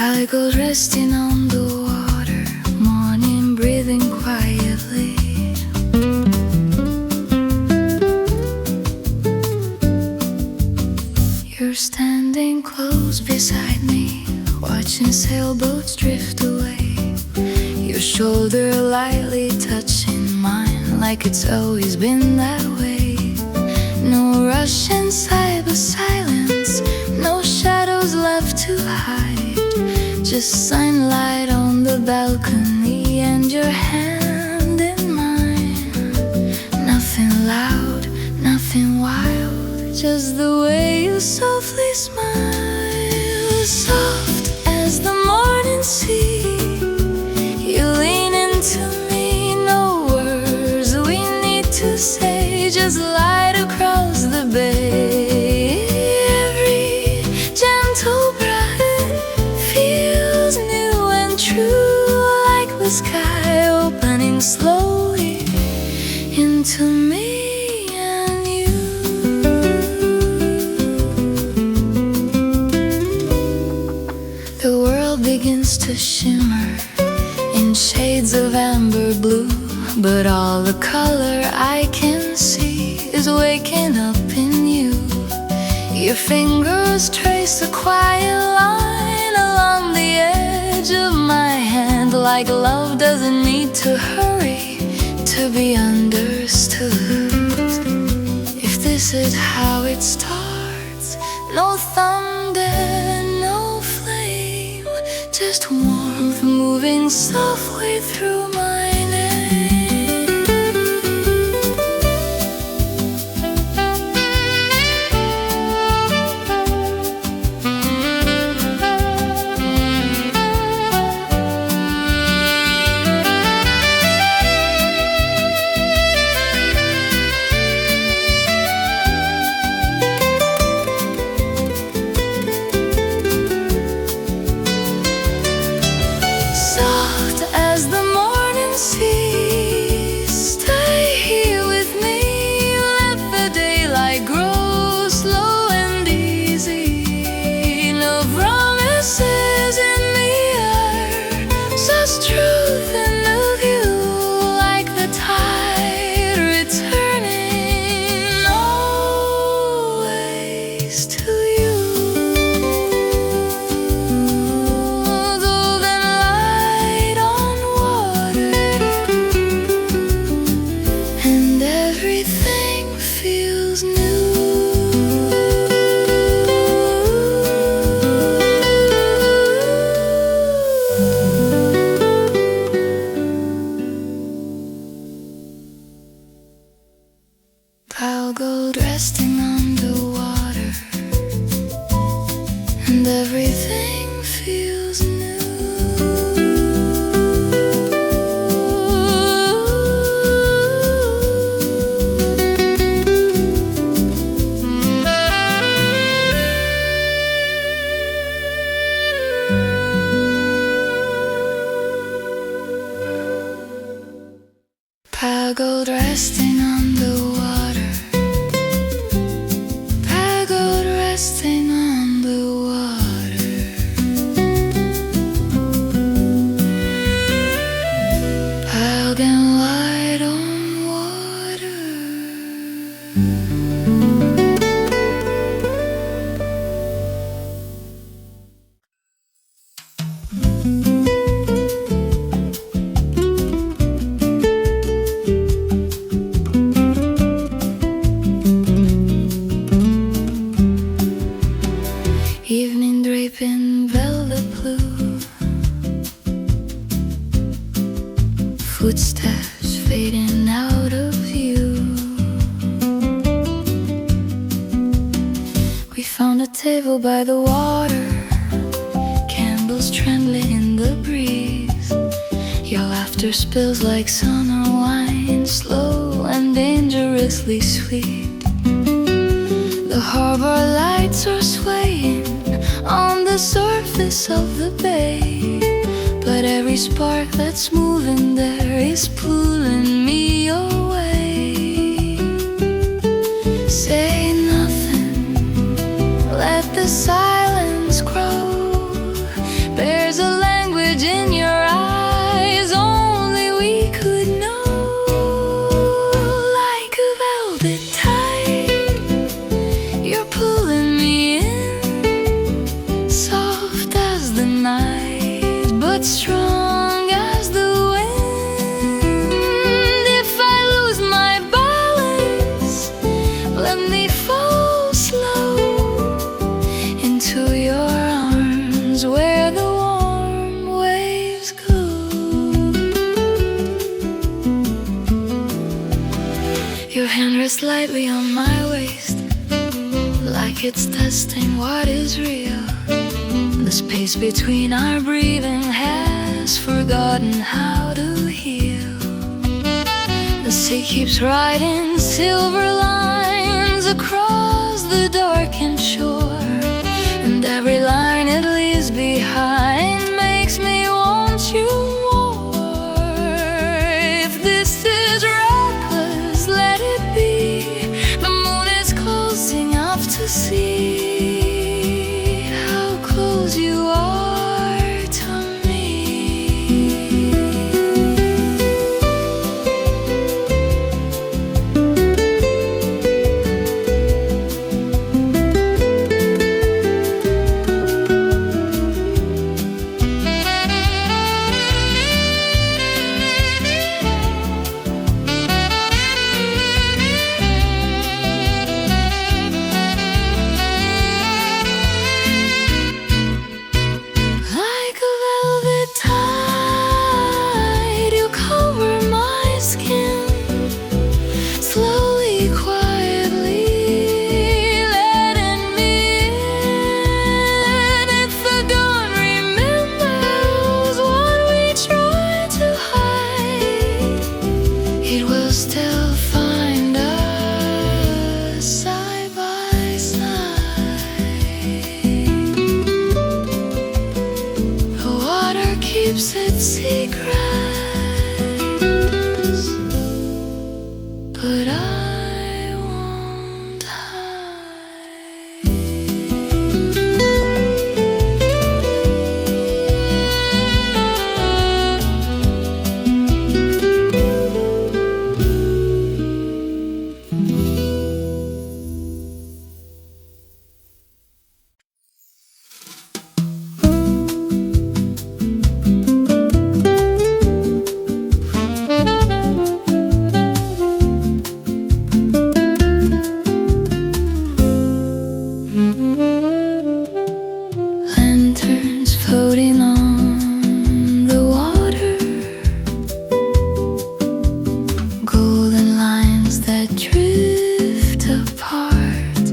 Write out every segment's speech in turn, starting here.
I go resting on the water, morning breathing quietly. You're standing close beside me, watching sailboats drift away. Your shoulder lightly touching mine, like it's always been that way. No rush inside but silence, no shadows left to hide. Just sunlight on the balcony and your hand in mine. Nothing loud, nothing wild, just the way you softly smile. Soft as the morning sea, you lean into me. No words we need to say, just light across the bay. Every gentle breath feels new and true, like the sky opening slowly into me and you. The world begins to shimmer in shades of amber blue, but all the color I can see is waking up in you. Your fingers trace a quiet line along the edge of my hand, like love doesn't need to hurry to be understood. If this is how it starts, no thunder, no flame, just warmth moving softly through my name. Pale gold resting on the water, and everything feels new. Pale gold resting on the water, pale gold resting on the water. Pale and white on water. Evening draping velvet blue, footsteps fading out of view. We found a table by the water, candles trembling in the breeze. Your laughter spills like summer wine, slow and dangerously sweet. The harbor lights are swaying on the surface of the bay, but but every spark that's moving there is pulling me away. Say nothing, let the silence grow. There's a language in your eyes only we could know. Like a velvet tide, you're pulling me in, soft as the night, but strong as the wind. If I lose my balance, let me fall slow into your arms where the warm waves go. Your hand rests lightly on my waist, like it's testing what is real. The space between our breathing has forgotten how to heal. The sea keeps writing silver lines across the darkened shore, and every line it leaves behind makes me want you more. If this is reckless, let it be. The moon is closing up to see how close you are to me. Like a velvet tide, you cover my skin, slowly, quietly letting me in. If the dawn remembers what we tried to hide, it will still find us side by side. The water keeps its secrets, but I won't hide. Lanterns floating on the water, golden lines that drift apart.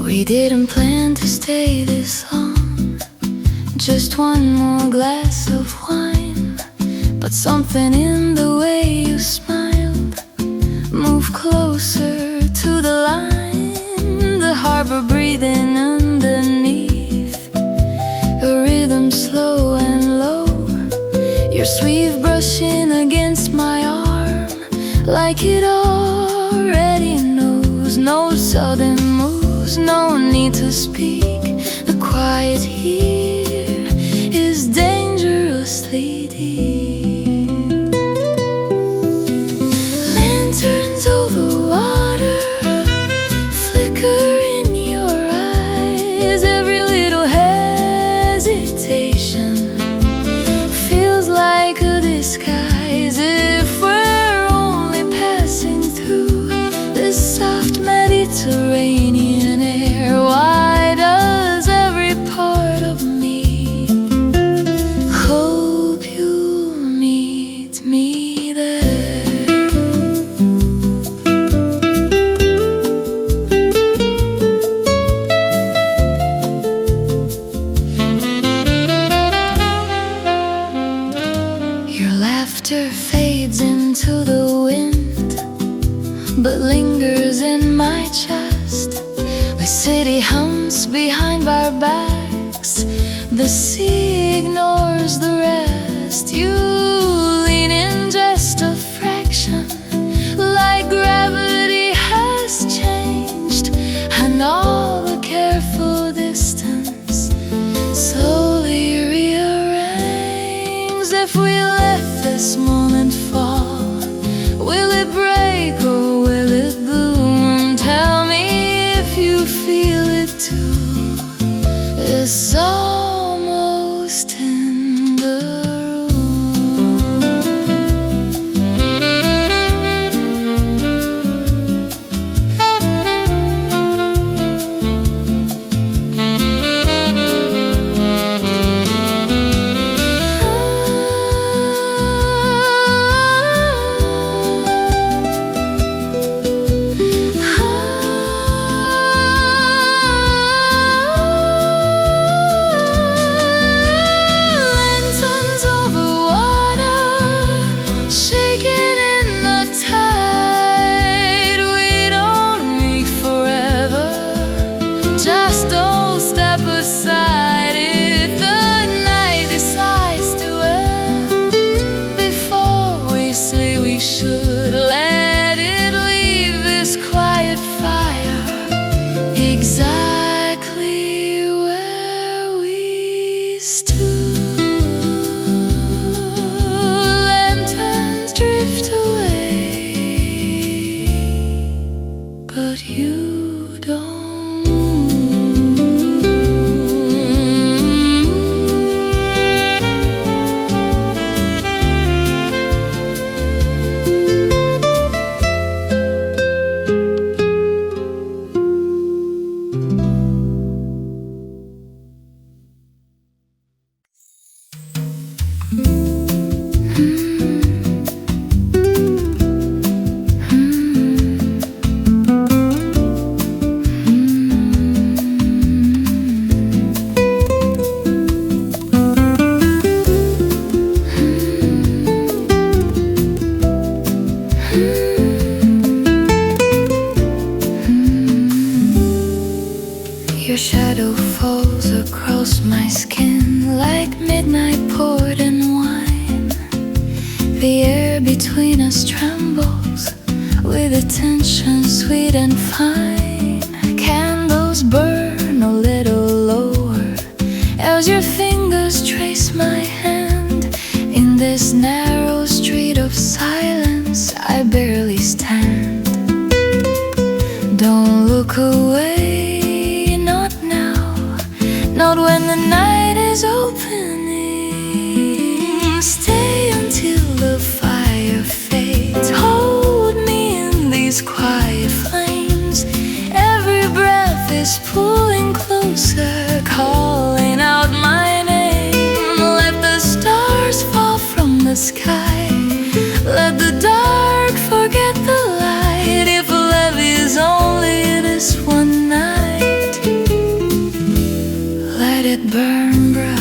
We didn't plan to stay this long, just one more glass of wine. But something in the way you smiled moved closer to the line. The harbor breathing underneath, a rhythm slow and low. Your sleeve brushing against my arm, like it already knows. No sudden moves, no need to speak. The quiet here is dangerously deep. Lanterns over water, flicker in your eyes. Every little hesitation feels like a disguise. If we're only passing through this soft Mediterranean air, why does every part of me hope you'll meet me there? Your laughter fades into the wind, but lingers in my chest. The city hums behind our backs, the sea ignores the rest. You lean in just a fraction, like gravity has changed, and all the careful distance slowly rearranges. If we let this moment fall, will it break or will it bloom? Tell me if you feel it too. It's almost in the exactly where we stood. Lanterns drift away, but you don't. Your shadow falls across my skin like midnight poured in wine. The air between us trembles with a tension sweet and fine. Candles burn a little lower as your fingers trace my hand. In this narrow street of silence, I barely stand. Don't look away, not now, not when the night is opening. Stay until the fire fades. Hold me in these quiet flames. Every breath is pulling closer, calling out my name. Let the stars fall from the sky. Let the dark forget the light. If love is only this one night, let it burn bright.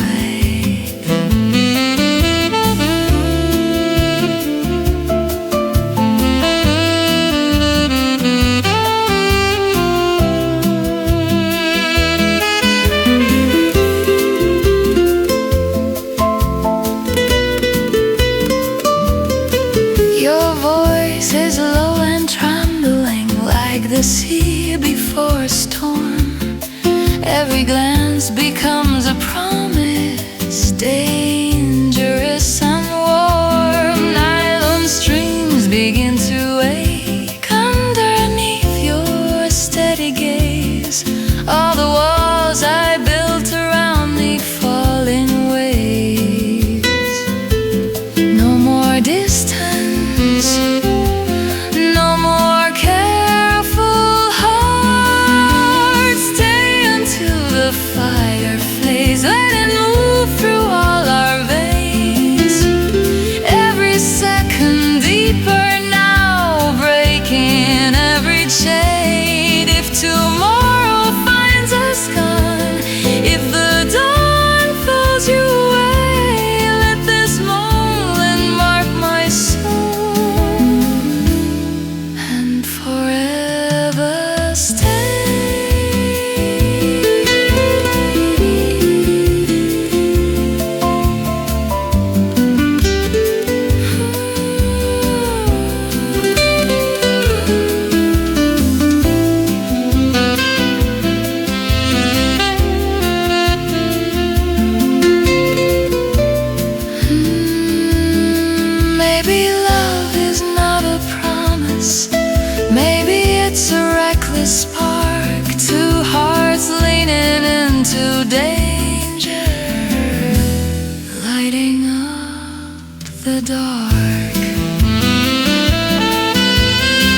lighting up the dark.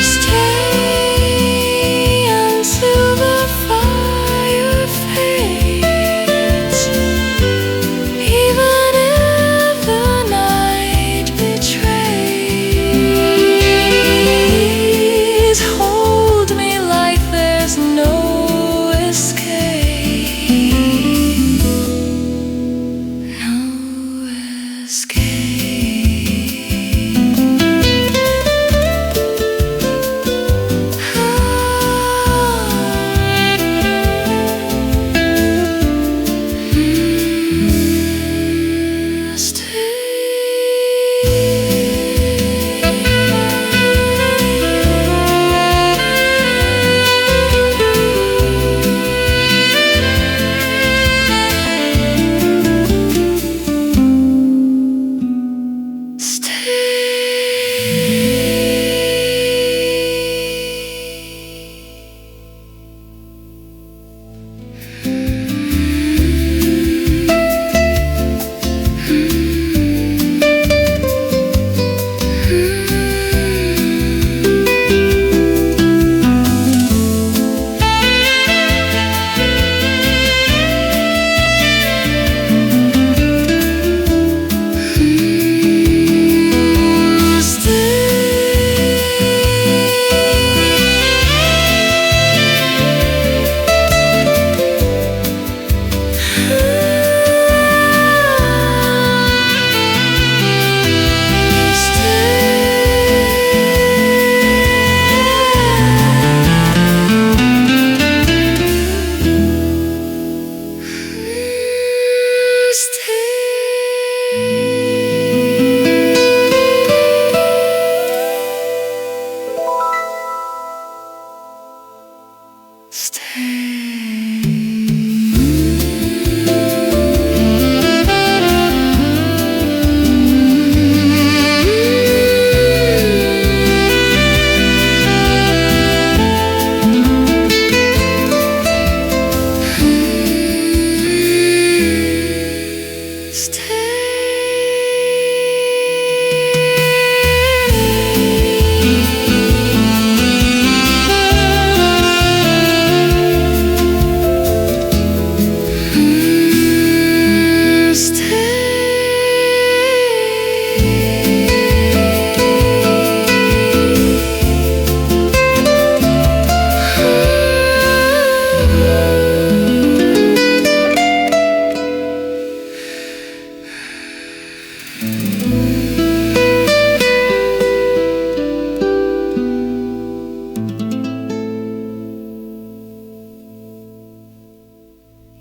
Stay until the fire fades, even if the night betrays. Hold me like there's no escape, no escape.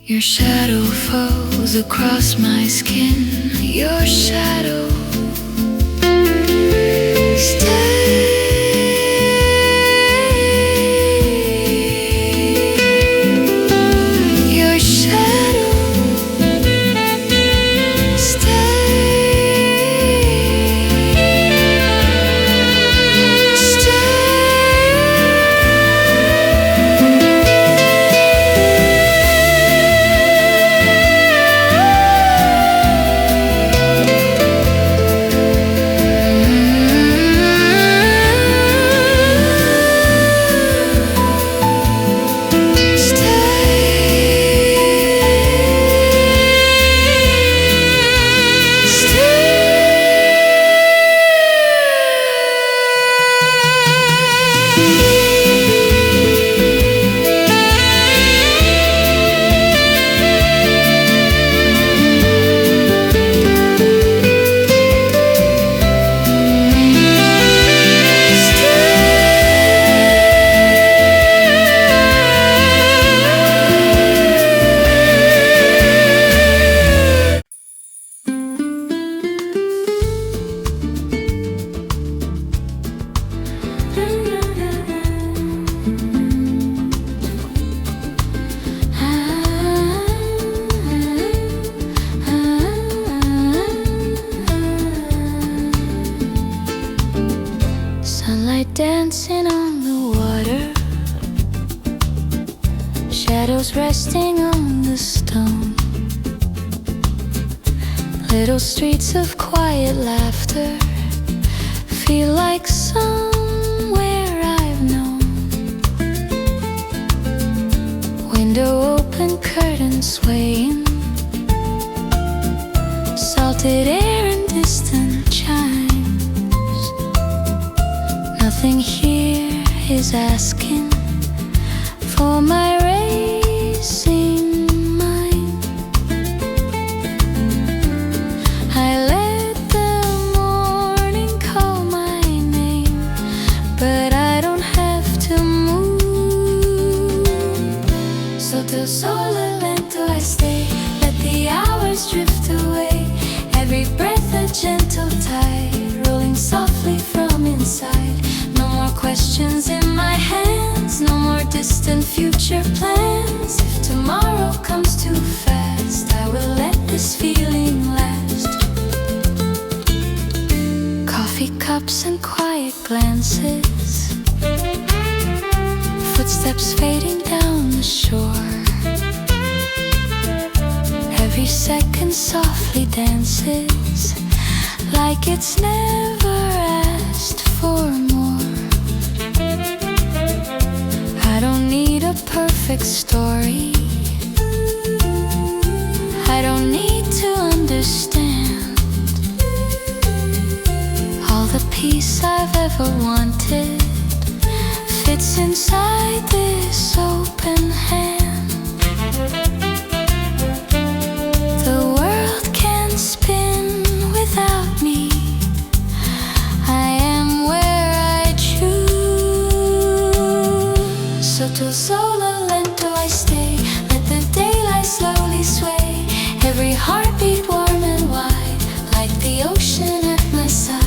Your shadow falls across my skin. Your shadow stay. Your shadow dancing on the water, shadows resting on the stone, Little streets of quiet laughter feel like somewhere I've known. Window open, curtains swaying, salted air and distant chimes. Nothing here is asking for my racing mind. I let the morning call my name, but I don't have to move. Sotto il sole lento I stay, let the hours drift away. Every breath a gentle tide, rolling softly from inside. No more questions in my hands, no more distant future plans. If tomorrow comes too fast, I will let this feeling last. Coffee cups and quiet glances, footsteps fading down the shore. Every second softly dances, like it's never asked for more. I don't need a perfect story, I don't need to understand. All the peace I've ever wanted fits inside this open hand. The world can spin without me, I am where I choose. Sotto il sole lento I stay, let the daylight slowly sway. Every heartbeat warm and wide, like the ocean at my side.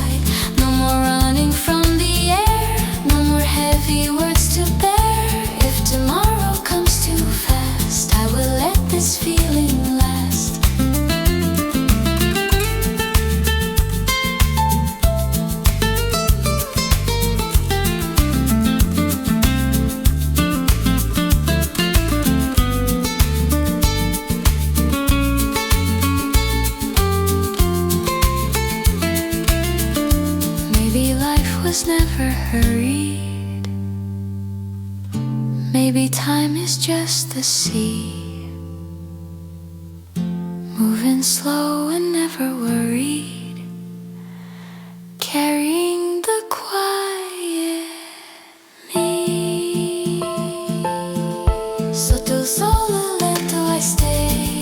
No more running from the air, no more heavy words to bear. If tomorrow comes too fast, I will let this feeling last. Maybe life was never hurried, maybe time is just the sea, moving slow and never worried, carrying the quiet me. Sotto il sole lento I stay,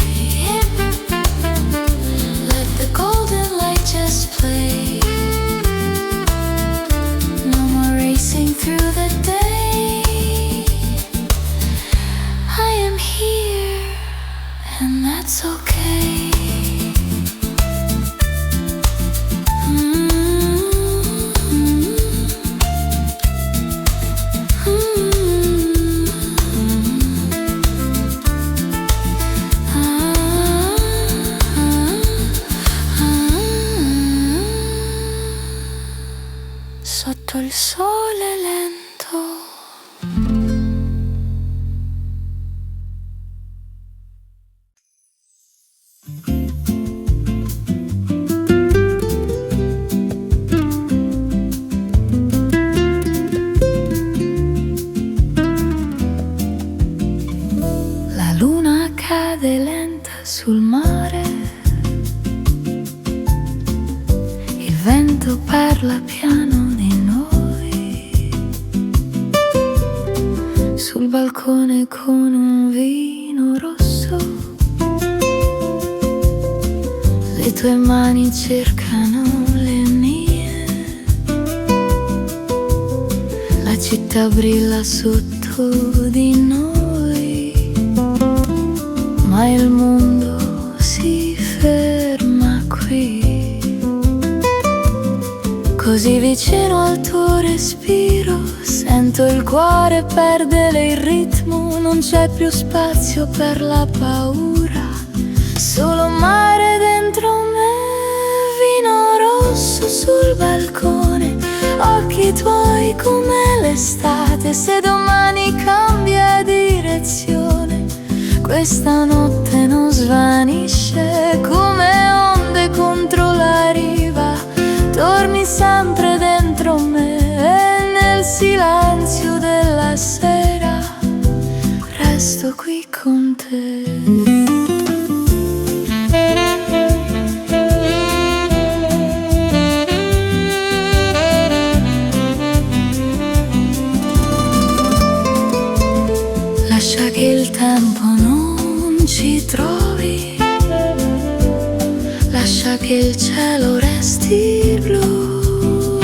let the golden light just play. No more racing through the day, I am here and that's okay. Sotto il sole lento. La luna cade lenta sul mare, il vento parla piano di noi, sul balcone con un vino rosso, le tue mani cercano le mie, la città brilla sotto di noi, ma il mondo si ferma qui. Così vicino al tuo respiro, sento il cuore perdere il ritmo, non c'è più spazio per la paura, solo mare dentro me, vino rosso sul balcone, occhi tuoi come l'estate. Se domani cambia direzione, questa notte non svanisce come onde, resti blu.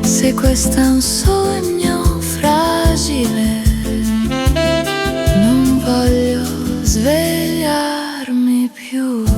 Se questo è un sogno fragile, non voglio svegliarmi più.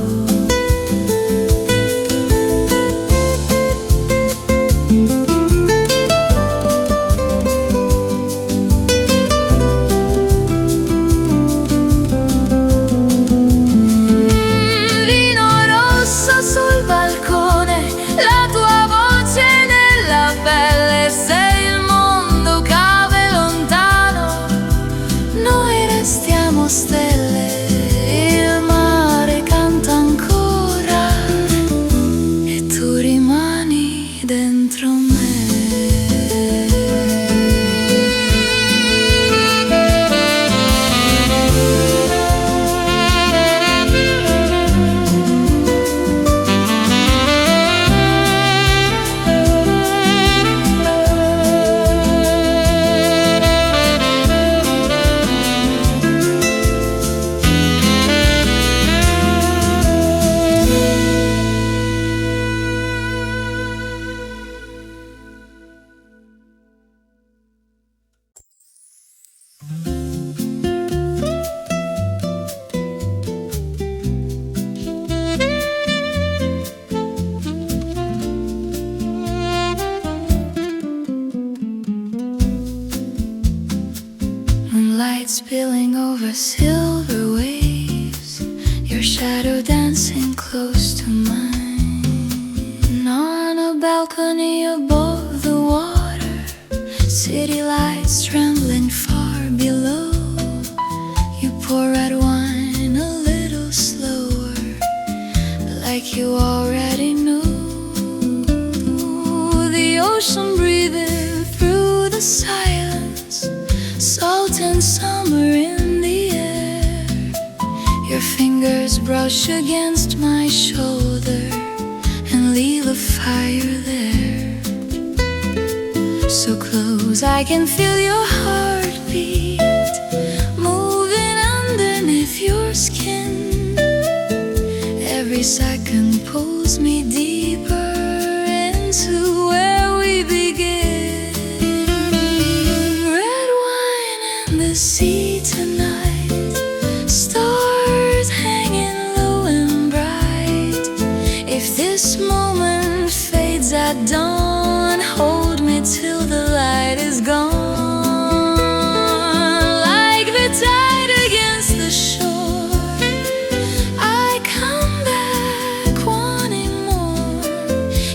Stelle, il mare canta ancora e tu rimani dentro me. Light spilling over silver waves, your shadow dancing close to mine. On a balcony above the water, city lights trembling far below. You pour red wine a little slower, like you already knew. The ocean breathing through the silence, salt and summer in the air. Your fingers brush against my shoulder and leave a fire there. So close I can feel your heartbeat moving underneath your skin. Every second pulls me deeper into where we begin. Red wine in the sea tonight, stars hanging low and bright. If this moment fades at dawn, hold me till the light is gone. Like the tide against the shore, I come back wanting more.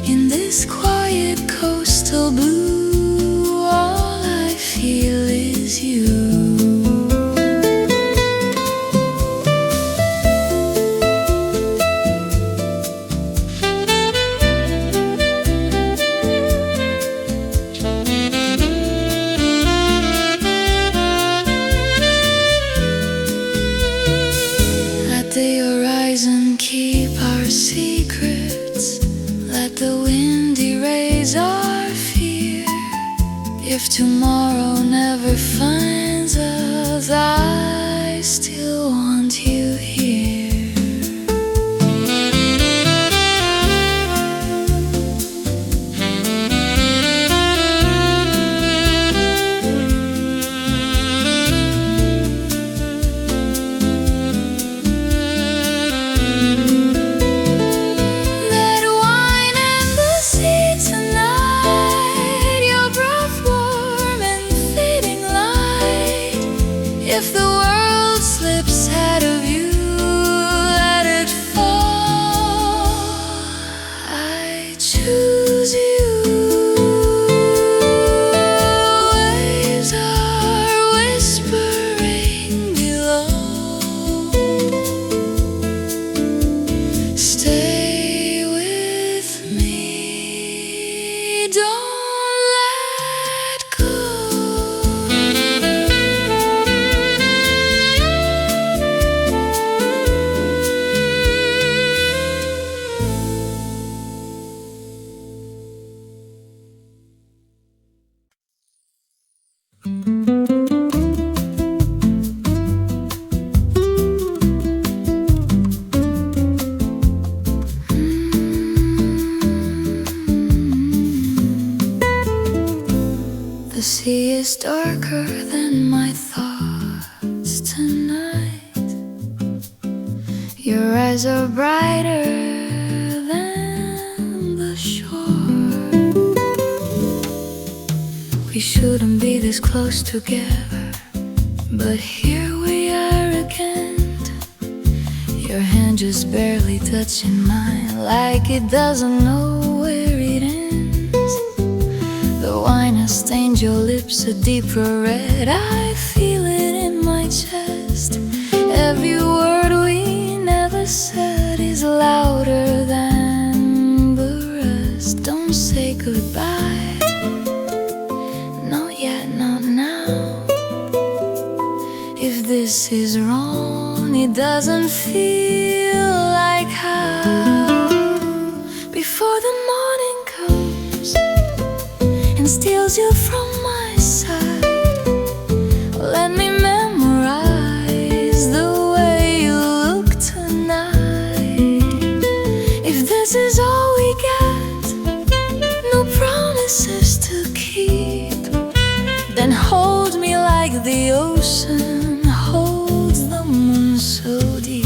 In this quiet coastal blue, all I feel is you. Let the horizon keep our secrets, let the wind erase our fear. If tomorrow never finds us, I still want you here. That wine and the sea tonight, your breath warm and fading light. If the world slips out of city is darker than my thoughts tonight. Your eyes are brighter than the shore. We shouldn't be this close together, but here we are again. Your hand just barely touching mine, like it doesn't know where it ends. The wine has stained your lips a deeper red. I feel it in my chest. Every word we never said is louder than the rest. Don't say goodbye, not yet, not now. If this is wrong, it doesn't feel like how. Before the morning comes and steals you from my side, let me memorize the way you look tonight. If this is all we get, no promises to keep, then hold me like the ocean holds the moon so deep.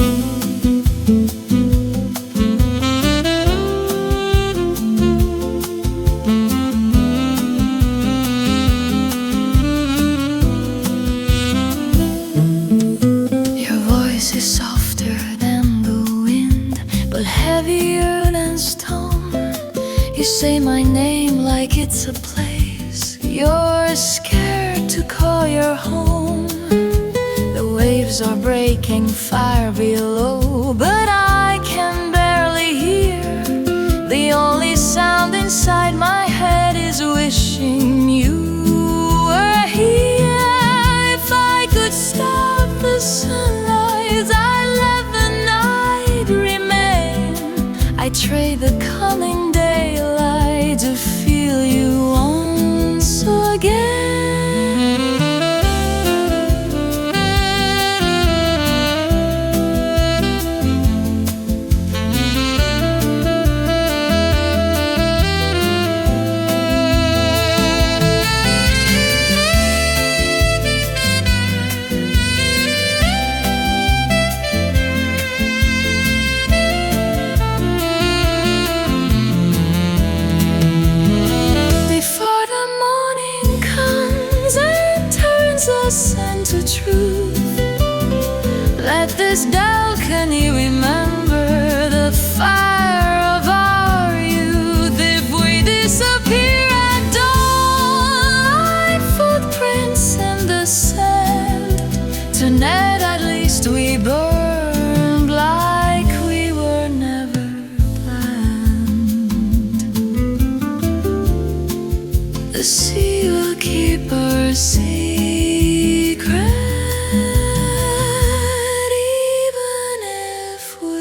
Your voice is softer than the wind, but heavier than stone. You say my name like it's a place you're scared to call your home. The waves are breaking fire below, but I can barely hear. The only sound inside my head is wishing you were here. If I could stop the sunlight, I'd let the night remain. I'd trade the coming daylight to feel you once again. Into truth, let this balcony remember the fire of our youth. If we disappear at dawn, like footprints in the sand, tonight at least we burned like we were never planned. The sea will keep our secret, even if we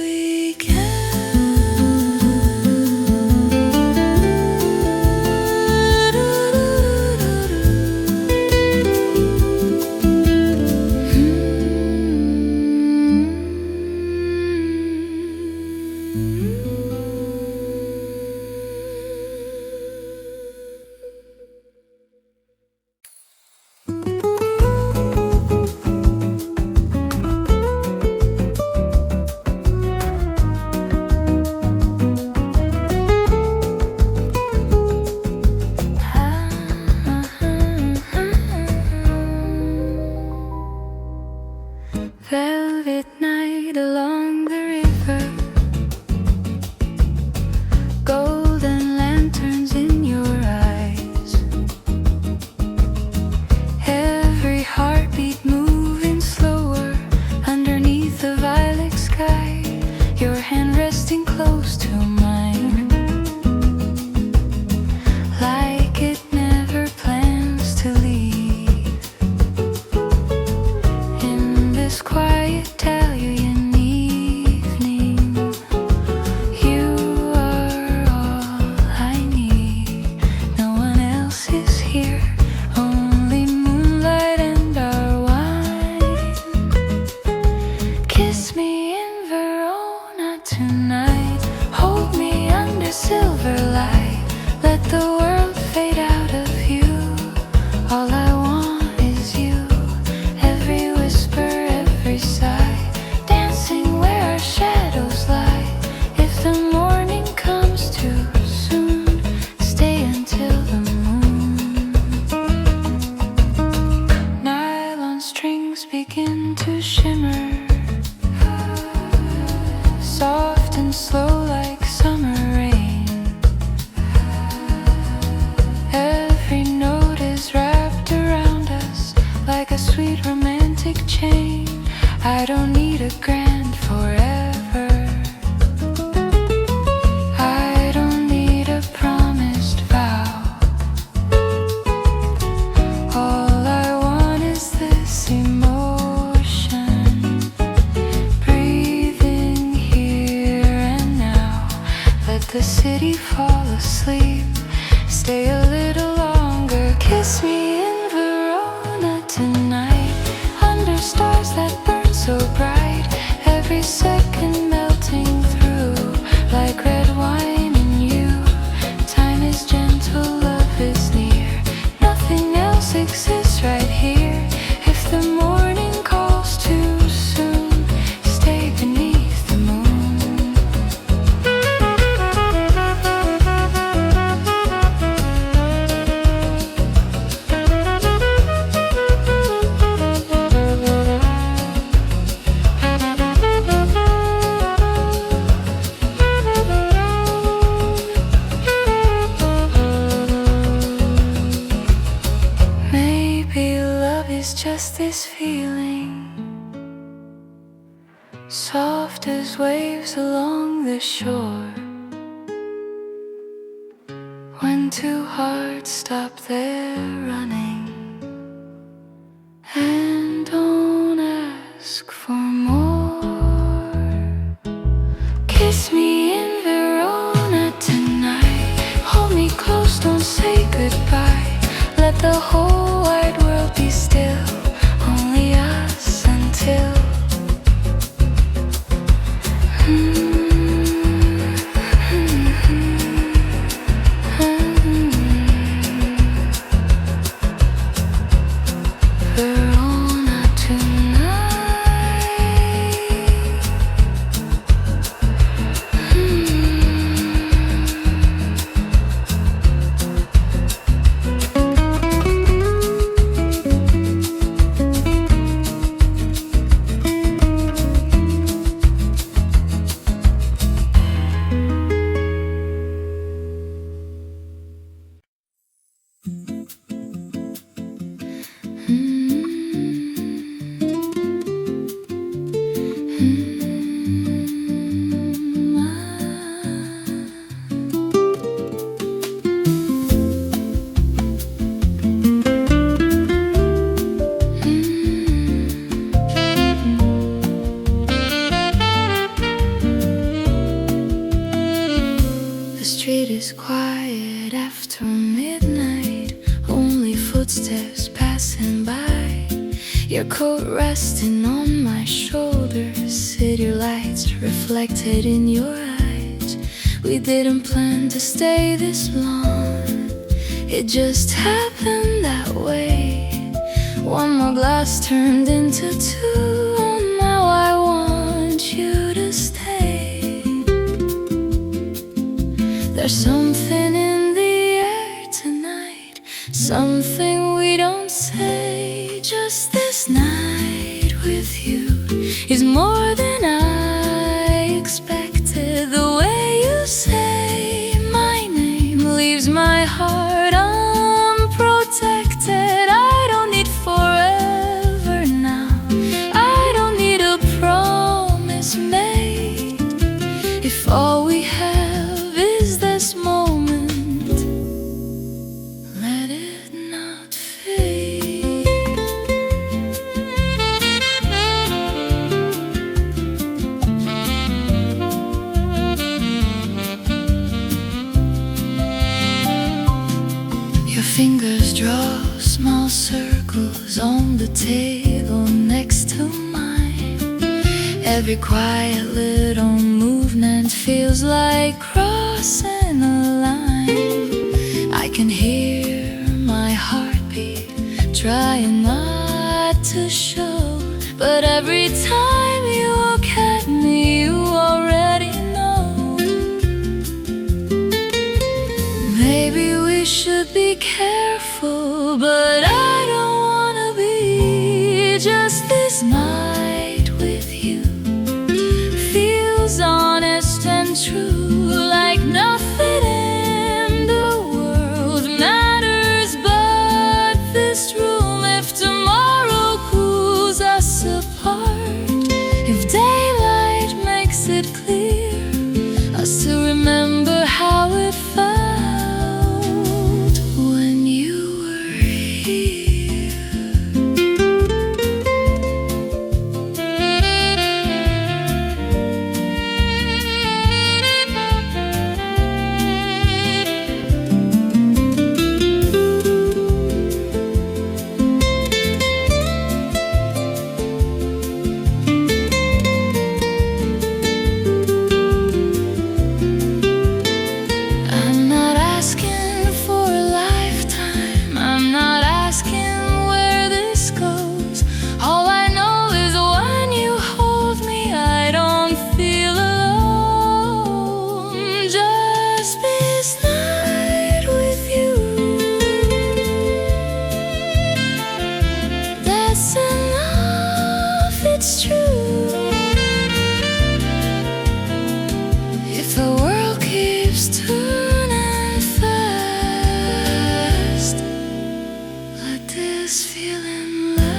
velvet night along the river, golden lanterns in your eyes, every heartbeat moving slower underneath the violet sky, your hand resting close to mine, like it never plans to leave. Quiet Italian evening, you are all I need. No one else is here, only moonlight and our wine. Kiss me in Verona tonight, hold me under silver light. Let the world fade out of you. All the city fall asleep. Stay a little longer, kiss me in Verona tonight, under stars that burn so bright, every second melting through like red wine in you. Time is gentle, love is near, nothing else exists right here. If the morning calls too soon, stay beneath the moon. Maybe love is just this feeling, soft as waves along the shore, when two hearts stop their running and don't ask for more. Kiss me in Verona tonight, hold me close, don't say goodbye. Let the whole wide world be still, only us until Verona tonight. The street is quiet after midnight, only footsteps passing by. Your coat resting on my shoulders, city lights reflected in your eyes. We didn't plan to stay this long, it just happened that way. One more glass turned into two, and now I want you to stay. There's something in the air tonight, something we don't say. Just this night with you is more than I expected. The way you say my name leaves my heart unprotected. I don't need forever now, I don't need a promise made. If all we have is this moment, let it not fade. Your fingers draw small circles on the table next to mine. Every quiet little movement feels like crossing a line. I can hear my heartbeat, trying not to show, but every time you look at me, you already know. Maybe we should be careful, but I don't wanna be. Just this night with you feels honest and true, like nothing in the world matters but this room. If tomorrow pulls us apart, if daylight makes it clear, I'll still remember how it felt when you were here. soon and fast. Let this feeling last.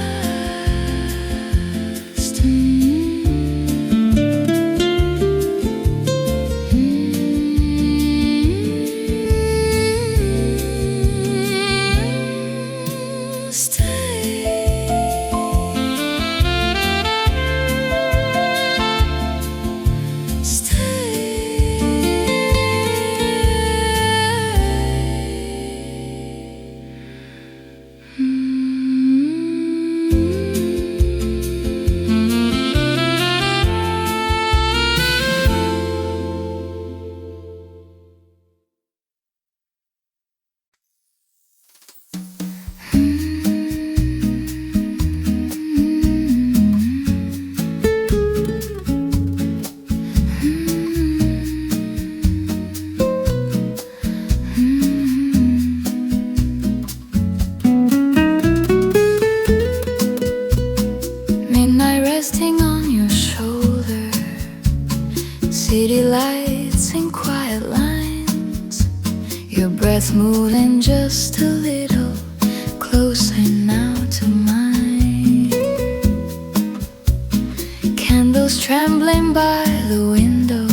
Midnight resting on your shoulder, city lights in quiet lines, your breath moving just a little closer now to mine. Candles trembling by the window,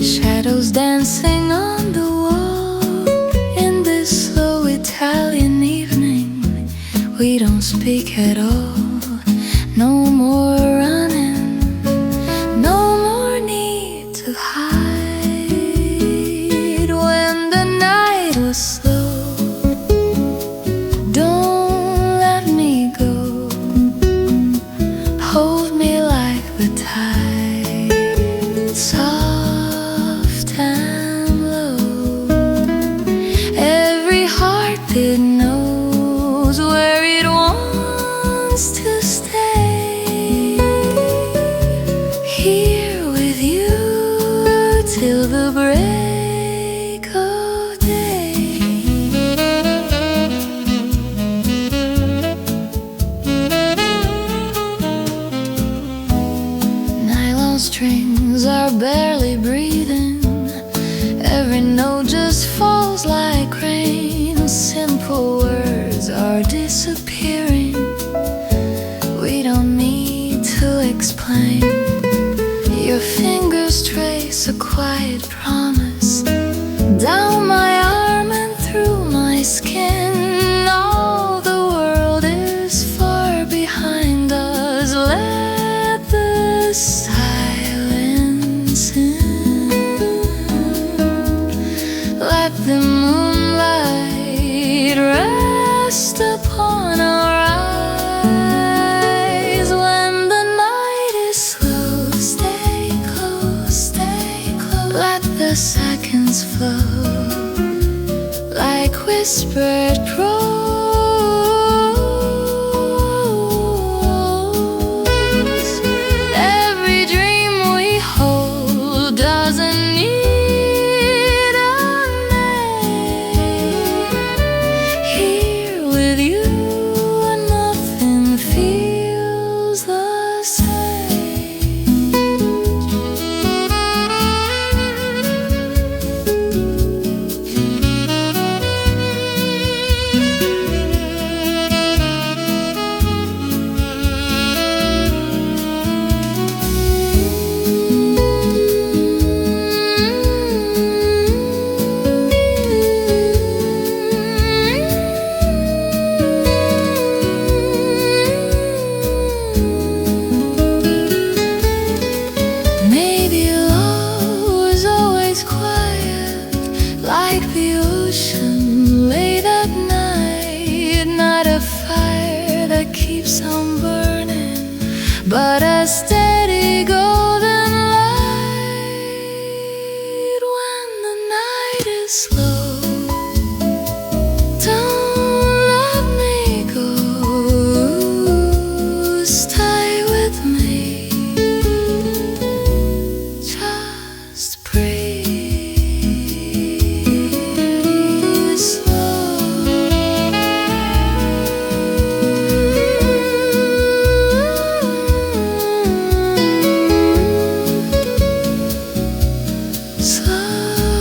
shadows dancing on the wall. In this slow Italian evening, we don't speak at all. No more running, no more need to hide. When the night was slow, don't let me go. Hold me like the tide, soft and low. Every heartbeat knows where it wants to stay. Here with you till the break of day. Nylon strings are barely breathing, every note just falls like rain. Simple words are disappearing, we don't need to explain. Your fingers trace a quiet promise down my arm and through my skin. All the world is far behind us, let the silence in. Let the moonlight rest upon our eyes. When the night is slow, stay close, stay close. Let the seconds flow like whispered prose. Every dream we hold doesn't need a name. Here with you, nothing feels the same. Maybe love was always quiet, like the ocean late at night. Not a fire that keeps on burning, but a steady golden light. When the night is slow, don't let me go. Stay with me, just breathe slow. Slow.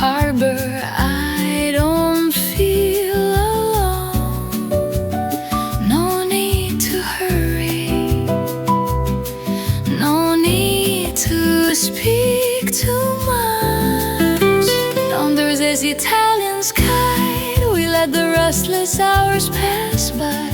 harbor, I don't feel alone. No need to hurry, no need to speak too much. Under this Italian sky, we let the restless hours pass by.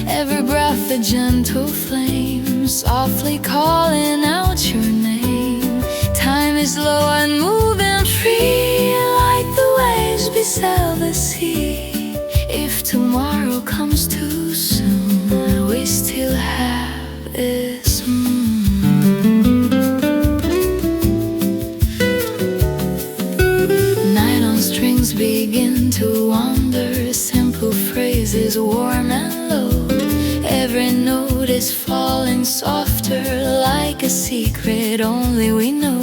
Every breath a gentle flame, softly calling out your name. Time is slow and moving free, like the waves beside the sea. If tomorrow comes too soon, we still have this moon. Night on strings begin to wander, simple phrases warm and low. Every note is falling softer, like a secret only we know.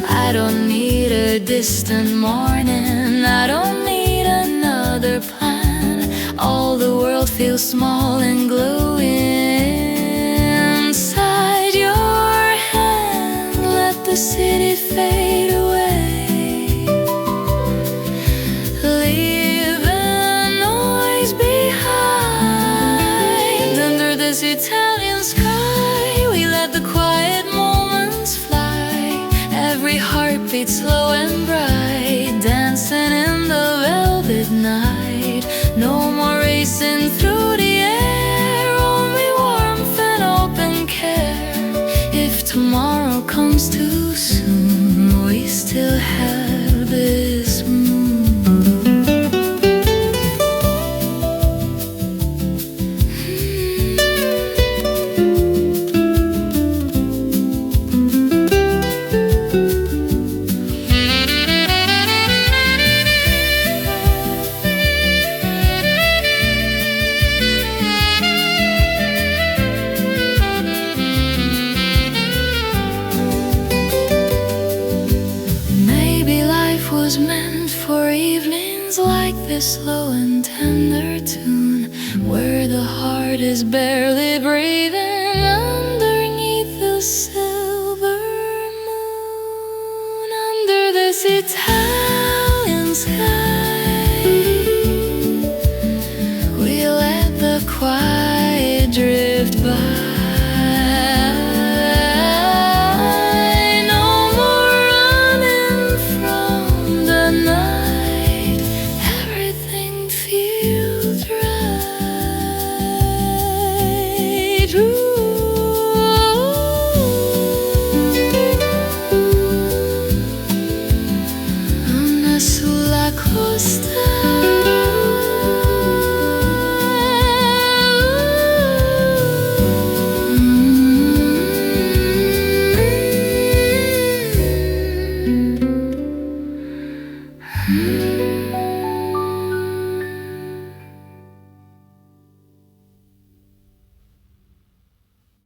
I don't need a distant morning, I don't need another plan. All the world feels small and glowing inside your hand. Let the city fade away, leave the noise behind. Under this Italian sky, we let the quiet moments fly. Every heartbeat slow and bright, dancing in the velvet night. No more racing through the air, only warmth and open care. If tomorrow comes too soon, we still have this moon. Was meant for evenings like this, slow and tender tune, where the heart is barely breathing underneath the silver moon. Under this Italian sky,